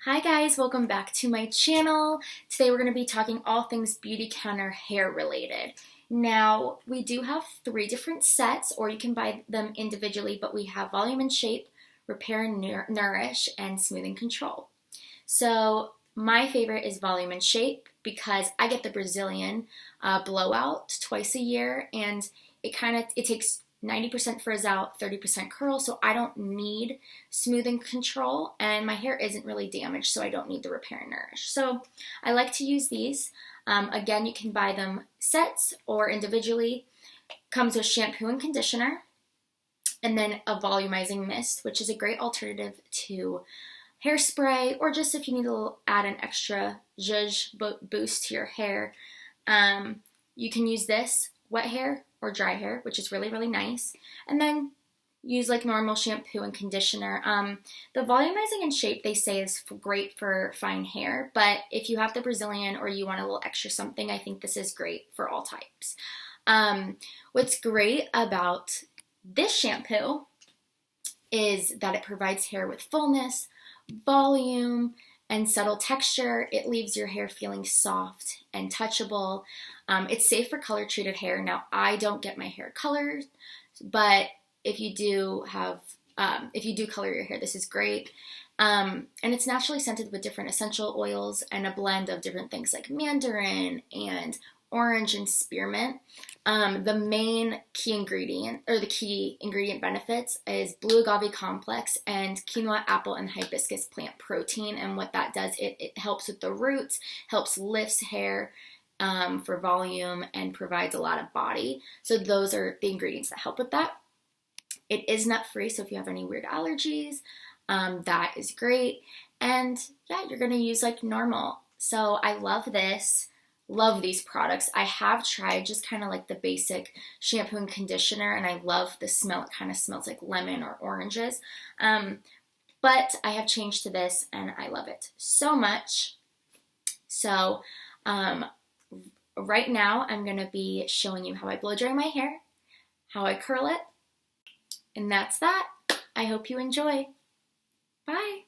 Hi guys, welcome back to my channel. Today we're going to be talking all things Beautycounter hair related. Now, we do have 3 different sets, or you can buy them individually, but we have Volume and Shape, Repair and Nourish, and Smooth and Control. So, my favorite is Volume and Shape because I get the Brazilian blowout twice a year, and it takes 90% frizz out, 30% curl, so I don't need Smooth and Control, and my hair isn't really damaged, so I don't need the Repair and Nourish. So I like to use these. Again, you can buy them sets or individually. Comes with shampoo and conditioner, and then a volumizing mist, which is a great alternative to hairspray, or just if you need to add an extra zhuzh boost to your hair. You can use this wet hair or dry hair, which is really, really nice. And then use like normal shampoo and conditioner. The volumizing and shape, they say, is great for fine hair, but if you have the Brazilian or you want a little extra something, I think this is great for all types. What's great about this shampoo is that it provides hair with fullness, volume, and subtle texture. It leaves your hair feeling soft and touchable. It's safe for color treated hair. Now, I don't get my hair colored, but if you do color your hair, this is great. And it's naturally scented with different essential oils and a blend of different things like mandarin and orange and spearmint. The main key ingredient, or the key ingredient benefits, is blue agave complex and quinoa, apple, and hibiscus plant protein. And what that does, it helps with the roots, helps lifts hair for volume, and provides a lot of body. So those are the ingredients that help with that. It is nut free, so if you have any weird allergies, that is great. And yeah, you're gonna use like normal. So I love this. Love these products. I have tried just kind of like the basic shampoo and conditioner, and I love the smell. It kind of smells like lemon or oranges. But I have changed to this, and I love it so much. So right now I'm going to be showing you how I blow dry my hair, how I curl it, and that's that. I hope you enjoy. Bye.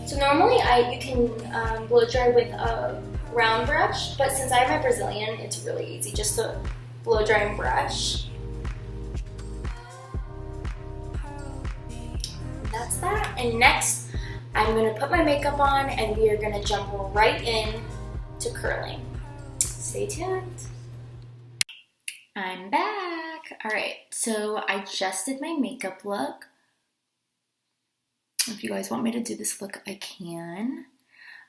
So normally you can blow dry with a round brush, but since I have my Brazilian, it's really easy just to blow dry and brush. That's that. And next, I'm going to put my makeup on, and we are going to jump right in to curling. Stay tuned. I'm back. All right, so I just did my makeup look. If you guys want me to do this look, I can.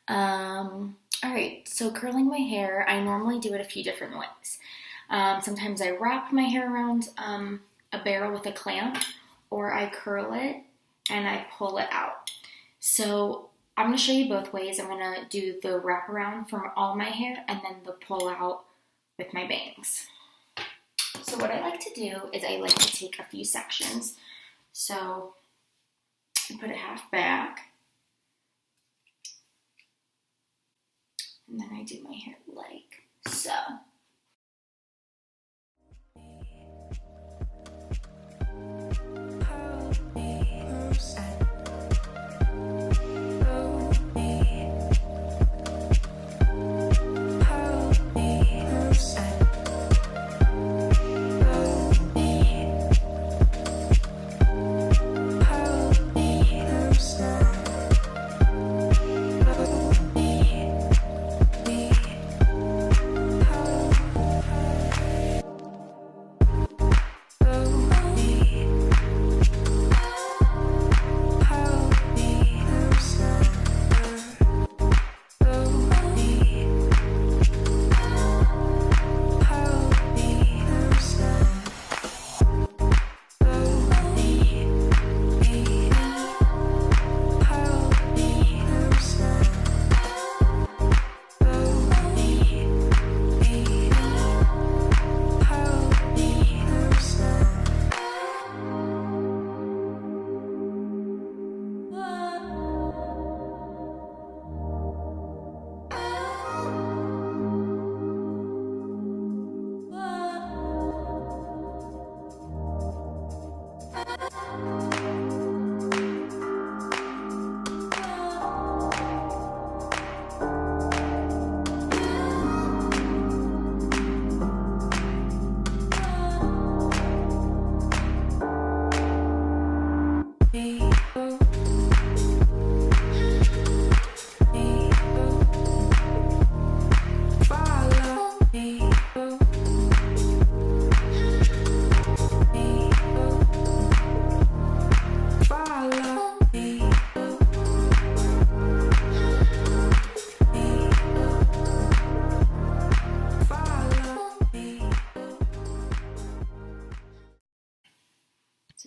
Alright, so curling my hair, I normally do it a few different ways. Sometimes I wrap my hair around a barrel with a clamp, or I curl it and I pull it out. So I'm going to show you both ways. I'm going to do the wrap around from all my hair and then the pull out with my bangs. So what I like to do is I like to take a few sections. So and put it half back, and then I do my hair like so.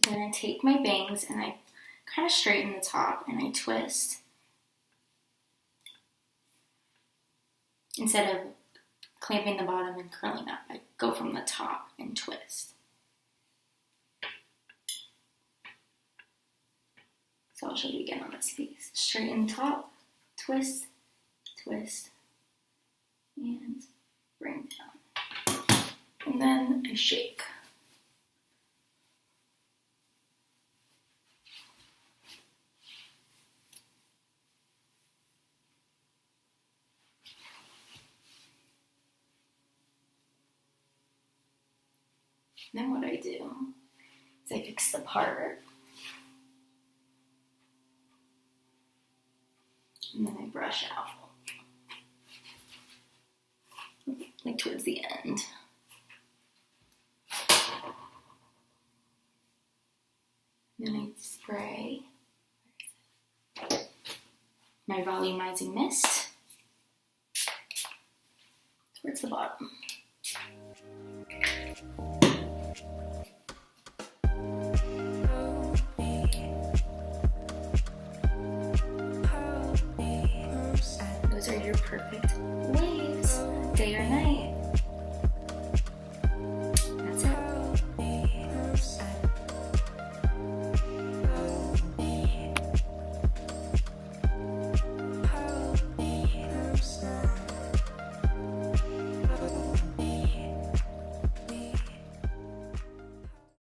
then I take my bangs and I kind of straighten the top and I twist. Instead of clamping the bottom and curling up, I go from the top and twist. So I'll show you again on this piece. Straighten top, twist, twist, and bring down. And then I shake. Then what I do is I fix the part, and then I brush out, like towards the end. Then I spray my volumizing mist towards the bottom. Those are your perfect